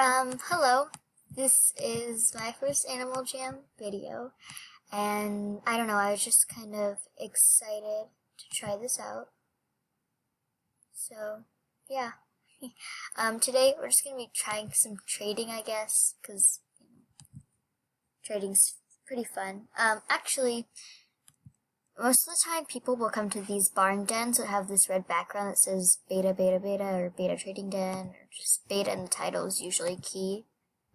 Hello. This is my first Animal Jam video, and I don't know, I was just kind of excited to try this out. So, yeah. Today we're just gonna be trying some trading, I guess, because trading's pretty fun. Actually, most of the time people will come to these barn dens that have this red background that says beta, beta, beta, or beta trading den, or just beta in the title is usually key,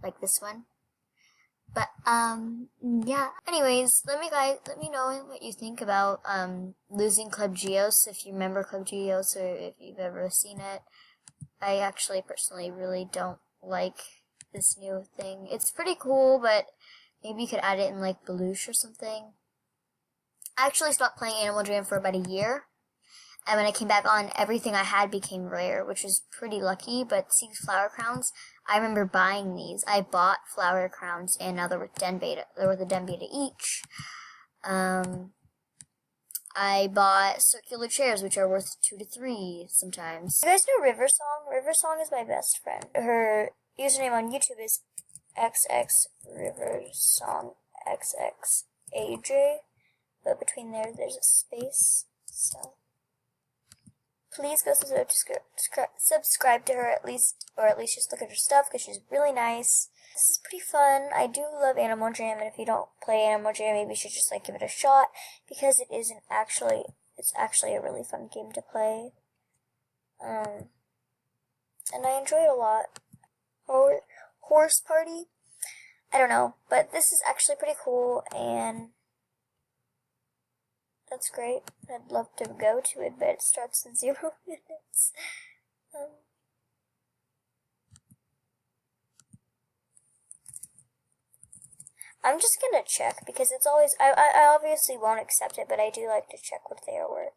like this one. But, yeah. Anyways, let me know what you think about, losing Club Geos, if you remember Club Geos, or if you've ever seen it. I actually personally really don't like this new thing. It's pretty cool, but maybe you could add it in, like, Belush or something. I actually stopped playing Animal Jam for about a year, and when I came back on, everything I had became rare, which is pretty lucky. But these flower crowns, I remember buying these. I bought flower crowns, and now they're worth Den Beta. They're worth a Den Beta each. I bought circular chairs, which are worth 2 to 3 sometimes. You guys know River Song? River Song is my best friend. Her username on YouTube is xxriversongxxaj, but between there's a space. So please go subscribe to her at least, or at least just look at her stuff, because she's really nice. This is pretty fun. I do love Animal Jam, and if you don't play Animal Jam, maybe you should just give it a shot, because it's actually a really fun game to play. And I enjoy it a lot. Horse Party? I don't know, but this is actually pretty cool, and that's great. I'd love to go to it, but it starts in 0 minutes. I'm just gonna check, because it's always, I obviously won't accept it, but I do like to check what they are worth.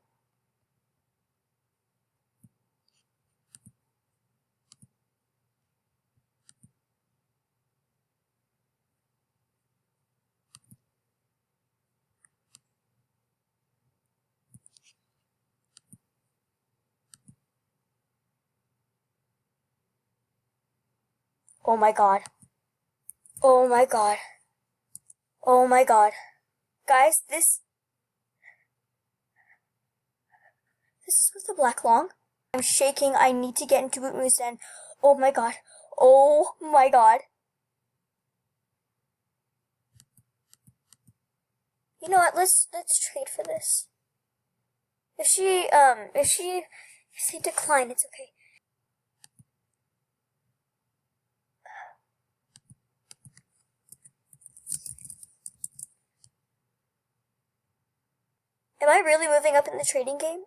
Oh my god. Oh my god. Oh my god. Guys, this is with the black long. I'm shaking. I need to get into Boot Moose Den. Oh my god. Oh my god. You know what? Let's trade for this. If they decline, it's okay. Am I really moving up in the trading game?